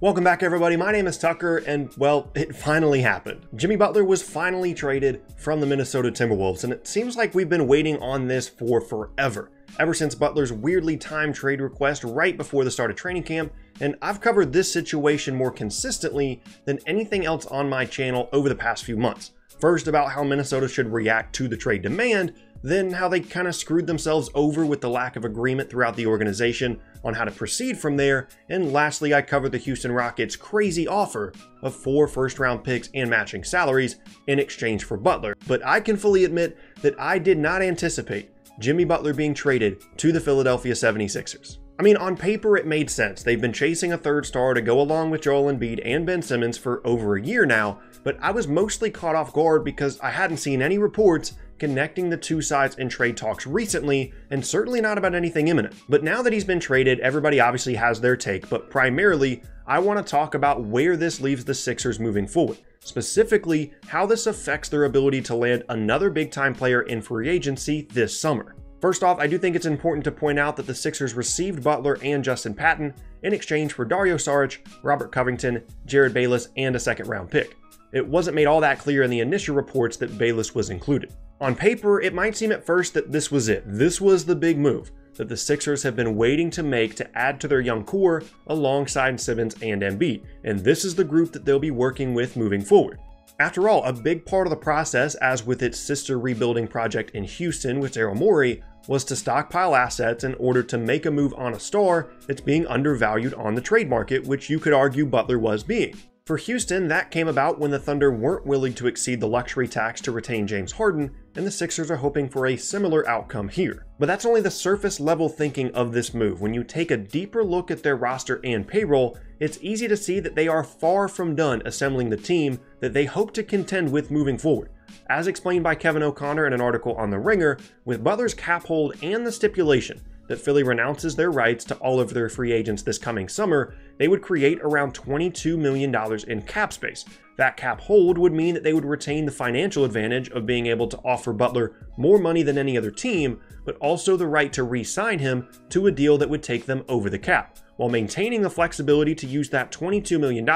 Welcome back, everybody. My name is Tucker, and well, it finally happened. Jimmy Butler was finally traded from the Minnesota Timberwolves, and it seems like we've been waiting on this for forever. Ever since Butler's weirdly timed trade request right before the start of training camp, and I've covered this situation more consistently than anything else on my channel over the past few months. First, about how Minnesota should react to the trade demand, then how they kind of screwed themselves over with the lack of agreement throughout the organization on how to proceed from there, and lastly, I covered the Houston Rockets' crazy offer of 4 first-round picks and matching salaries in exchange for Butler. But I can fully admit that I did not anticipate Jimmy Butler being traded to the Philadelphia 76ers. I mean, on paper it made sense. They've been chasing a third star to go along with Joel Embiid and Ben Simmons for over a year now, but I was mostly caught off guard because I hadn't seen any reports connecting the two sides in trade talks recently, and certainly not about anything imminent. But now that he's been traded, everybody obviously has their take, but primarily, I want to talk about where this leaves the Sixers moving forward. Specifically, how this affects their ability to land another big-time player in free agency this summer. First off, I do think it's important to point out that the Sixers received Butler and Justin Patton in exchange for Dario Saric, Robert Covington, Jared Bayless, and a second-round pick. It wasn't made all that clear in the initial reports that Bayless was included. On paper, it might seem at first that this was it. This was the big move that the Sixers have been waiting to make to add to their young core alongside Simmons and Embiid, and this is the group that they'll be working with moving forward. After all, a big part of the process, as with its sister rebuilding project in Houston with Daryl Morey, was to stockpile assets in order to make a move on a star that's being undervalued on the trade market, which you could argue Butler was being. For Houston, that came about when the Thunder weren't willing to exceed the luxury tax to retain James Harden, and the Sixers are hoping for a similar outcome here. But that's only the surface level thinking of this move. When you take a deeper look at their roster and payroll, it's easy to see that they are far from done assembling the team that they hope to contend with moving forward. As explained by Kevin O'Connor in an article on The Ringer, with Butler's cap hold and the stipulation that Philly renounces their rights to all of their free agents this coming summer, they would create around $22 million in cap space. That cap hold would mean that they would retain the financial advantage of being able to offer Butler more money than any other team, but also the right to re-sign him to a deal that would take them over the cap, while maintaining the flexibility to use that $22 million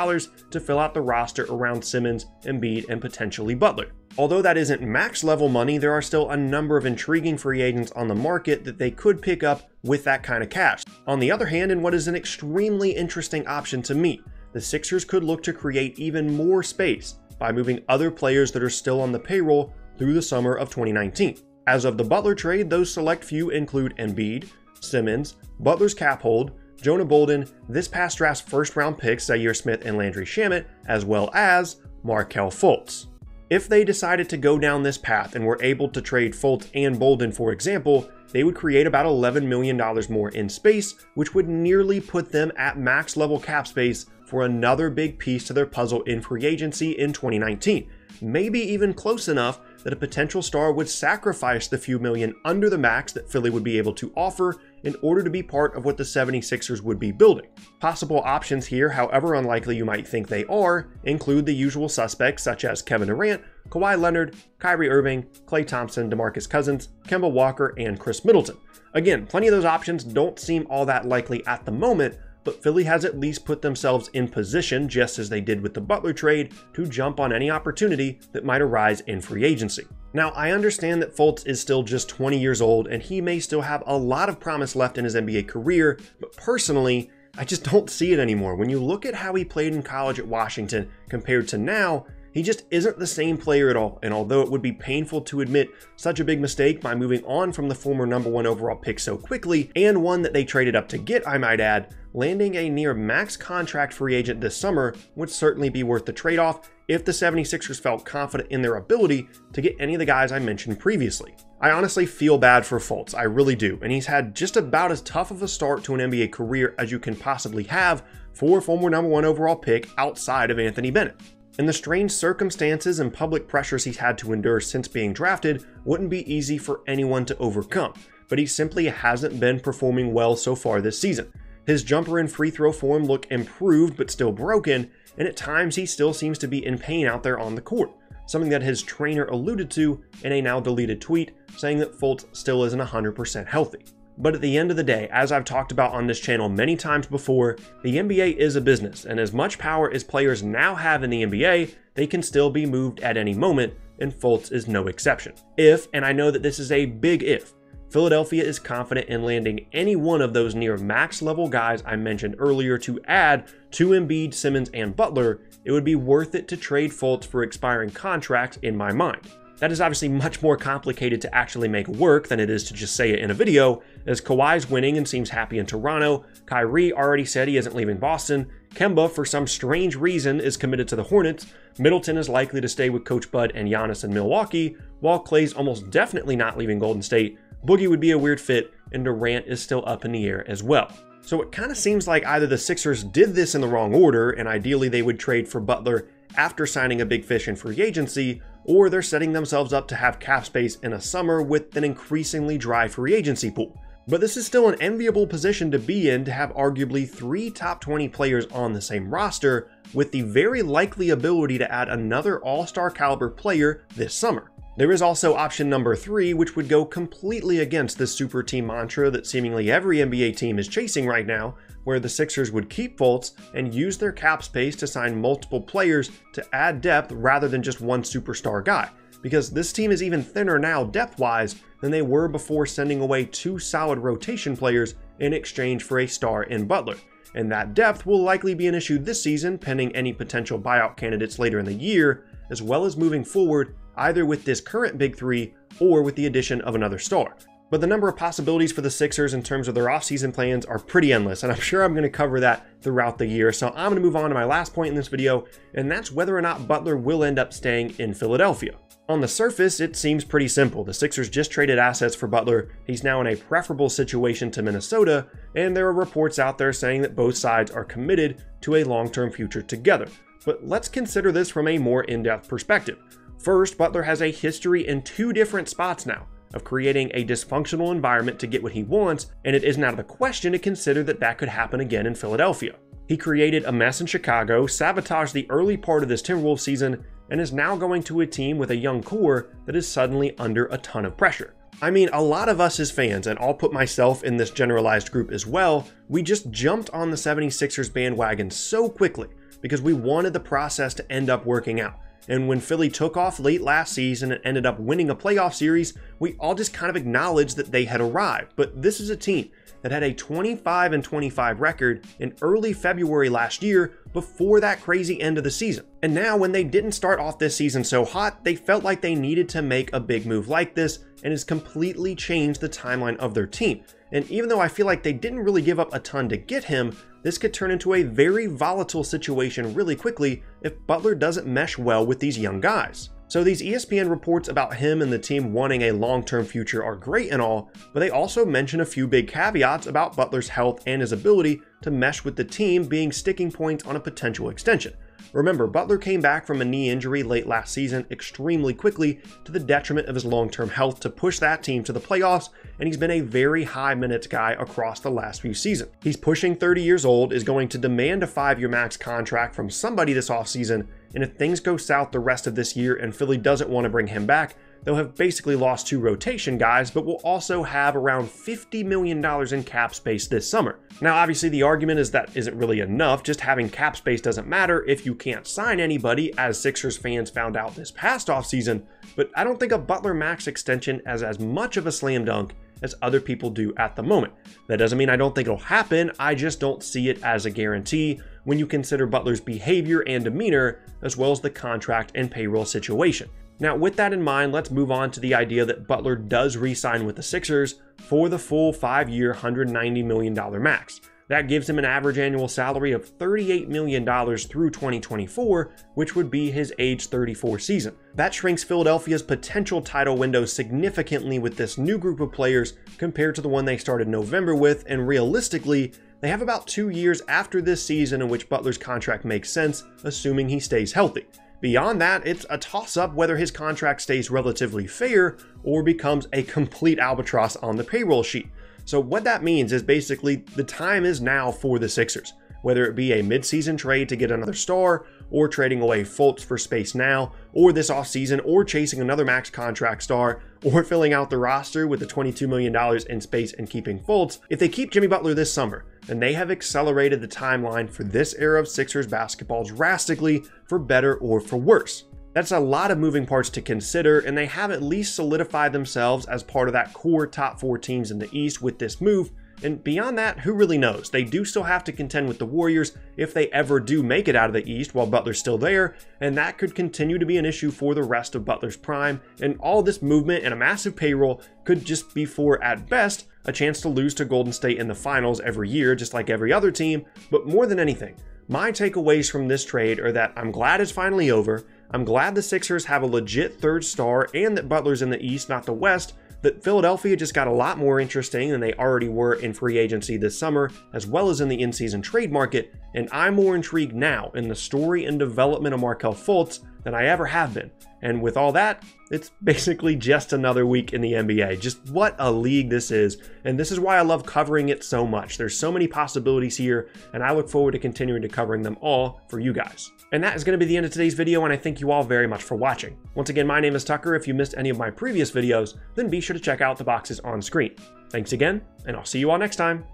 to fill out the roster around Simmons, Embiid, and potentially Butler. Although that isn't max level money, there are still a number of intriguing free agents on the market that they could pick up with that kind of cash. On the other hand, in what is an extremely interesting option to me, the Sixers could look to create even more space by moving other players that are still on the payroll through the summer of 2019. As of the Butler trade, those select few include Embiid, Simmons, Butler's cap hold, Jonah Bolden, this past draft's first-round picks Zaire Smith and Landry Shamet, as well as Markelle Fultz. If they decided to go down this path and were able to trade Fultz and Bolden, for example, they would create about $11 million more in space, which would nearly put them at max level cap space for another big piece to their puzzle in free agency in 2019. Maybe even close enough that a potential star would sacrifice the few million under the max that Philly would be able to offer in order to be part of what the 76ers would be building. Possible options here, however unlikely you might think they are, include the usual suspects such as Kevin Durant, Kawhi Leonard, Kyrie Irving, Klay Thompson, DeMarcus Cousins, Kemba Walker, and Chris Middleton. Again, plenty of those options don't seem all that likely at the moment, but Philly has at least put themselves in position, just as they did with the Butler trade, to jump on any opportunity that might arise in free agency. Now, I understand that Fultz is still just 20 years old, and he may still have a lot of promise left in his NBA career, but personally, I just don't see it anymore. When you look at how he played in college at Washington compared to now, he just isn't the same player at all, and although it would be painful to admit such a big mistake by moving on from the former #1 overall pick so quickly, and one that they traded up to get, I might add, landing a near max contract free agent this summer would certainly be worth the trade-off if the 76ers felt confident in their ability to get any of the guys I mentioned previously. I honestly feel bad for Fultz, I really do, and he's had just about as tough of a start to an NBA career as you can possibly have for a former #1 overall pick outside of Anthony Bennett. And the strange circumstances and public pressures he's had to endure since being drafted wouldn't be easy for anyone to overcome, but he simply hasn't been performing well so far this season. His jumper and free throw form look improved but still broken, and at times he still seems to be in pain out there on the court, something that his trainer alluded to in a now deleted tweet saying that Fultz still isn't 100% healthy. But at the end of the day, as I've talked about on this channel many times before, the NBA is a business, and as much power as players now have in the NBA, they can still be moved at any moment, and Fultz is no exception. If, and I know that this is a big if, Philadelphia is confident in landing any one of those near max level guys I mentioned earlier to add to Embiid, Simmons, and Butler, it would be worth it to trade Fultz for expiring contracts in my mind. That is obviously much more complicated to actually make work than it is to just say it in a video, as Kawhi's winning and seems happy in Toronto, Kyrie already said he isn't leaving Boston, Kemba, for some strange reason, is committed to the Hornets, Middleton is likely to stay with Coach Bud and Giannis in Milwaukee, while Klay's almost definitely not leaving Golden State, Boogie would be a weird fit, and Durant is still up in the air as well. So it kind of seems like either the Sixers did this in the wrong order, and ideally they would trade for Butler after signing a big fish in free agency, or they're setting themselves up to have cap space in a summer with an increasingly dry free agency pool. But this is still an enviable position to be in, to have arguably 3 top 20 players on the same roster, with the very likely ability to add another all-star caliber player this summer. There is also option number 3, which would go completely against this super team mantra that seemingly every NBA team is chasing right now, where the Sixers would keep Fultz and use their cap space to sign multiple players to add depth rather than just one superstar guy. Because this team is even thinner now depth-wise than they were before sending away 2 solid rotation players in exchange for a star in Butler. And that depth will likely be an issue this season, pending any potential buyout candidates later in the year, as well as moving forward either with this current Big 3 or with the addition of another star. But the number of possibilities for the Sixers in terms of their offseason plans are pretty endless, and I'm sure I'm going to cover that throughout the year. So I'm going to move on to my last point in this video, and that's whether or not Butler will end up staying in Philadelphia. On the surface, it seems pretty simple. The Sixers just traded assets for Butler. He's now in a preferable situation to Minnesota, and there are reports out there saying that both sides are committed to a long-term future together. But let's consider this from a more in-depth perspective. First, Butler has a history in 2 different spots now of creating a dysfunctional environment to get what he wants, and it isn't out of the question to consider that that could happen again in Philadelphia. He created a mess in Chicago, sabotaged the early part of this Timberwolves season, and is now going to a team with a young core that is suddenly under a ton of pressure. I mean, a lot of us as fans, and I'll put myself in this generalized group as well, we just jumped on the 76ers bandwagon so quickly because we wanted the process to end up working out. And when Philly took off late last season and ended up winning a playoff series, we all just kind of acknowledged that they had arrived. But this is a team that had a 25-25 record in early February last year before that crazy end of the season. And now when they didn't start off this season so hot, they felt like they needed to make a big move like this, and has completely changed the timeline of their team. And even though I feel like they didn't really give up a ton to get him, this could turn into a very volatile situation really quickly if Butler doesn't mesh well with these young guys. So these ESPN reports about him and the team wanting a long-term future are great and all, but they also mention a few big caveats about Butler's health and his ability to mesh with the team being sticking points on a potential extension. Remember, Butler came back from a knee injury late last season extremely quickly to the detriment of his long-term health to push that team to the playoffs, and he's been a very high minutes guy across the last few seasons. He's pushing 30 years old, is going to demand a 5-year max contract from somebody this offseason, and if things go south the rest of this year and Philly doesn't want to bring him back, they'll have basically lost 2 rotation guys, but will also have around $50 million in cap space this summer. Now, obviously, the argument is that isn't really enough. Just having cap space doesn't matter if you can't sign anybody, as Sixers fans found out this past offseason, but I don't think a Butler max extension is as much of a slam dunk as other people do at the moment. That doesn't mean I don't think it'll happen, I just don't see it as a guarantee when you consider Butler's behavior and demeanor, as well as the contract and payroll situation. Now, with that in mind, let's move on to the idea that Butler does re-sign with the Sixers for the full 5-year, $190 million max. That gives him an average annual salary of $38 million through 2024, which would be his age 34 season. That shrinks Philadelphia's potential title window significantly with this new group of players compared to the one they started November with, and realistically, they have about 2 years after this season in which Butler's contract makes sense, assuming he stays healthy. Beyond that, it's a toss-up whether his contract stays relatively fair or becomes a complete albatross on the payroll sheet. So what that means is basically the time is now for the Sixers, whether it be a mid-season trade to get another star or trading away Fultz for space now, or this offseason, or chasing another max contract star, or filling out the roster with the $22 million in space and keeping Fultz, if they keep Jimmy Butler this summer, then they have accelerated the timeline for this era of Sixers basketball drastically, for better or for worse. That's a lot of moving parts to consider, and they have at least solidified themselves as part of that core top 4 teams in the East with this move, and beyond that, who really knows? They do still have to contend with the Warriors if they ever do make it out of the East while Butler's still there, and that could continue to be an issue for the rest of Butler's prime, and all this movement and a massive payroll could just be for, at best, a chance to lose to Golden State in the finals every year, just like every other team. But more than anything, my takeaways from this trade are that I'm glad it's finally over, I'm glad the Sixers have a legit third star, and that Butler's in the East, not the West, that Philadelphia just got a lot more interesting than they already were in free agency this summer, as well as in the in-season trade market, and I'm more intrigued now in the story and development of Markelle Fultz than I ever have been. And with all that, it's basically just another week in the NBA. Just what a league this is, and this is why I love covering it so much. There's so many possibilities here, and I look forward to continuing to covering them all for you guys. And that is going to be the end of today's video, and I thank you all very much for watching. Once again, my name is Tucker. If you missed any of my previous videos, then be sure to check out the boxes on screen. Thanks again, and I'll see you all next time.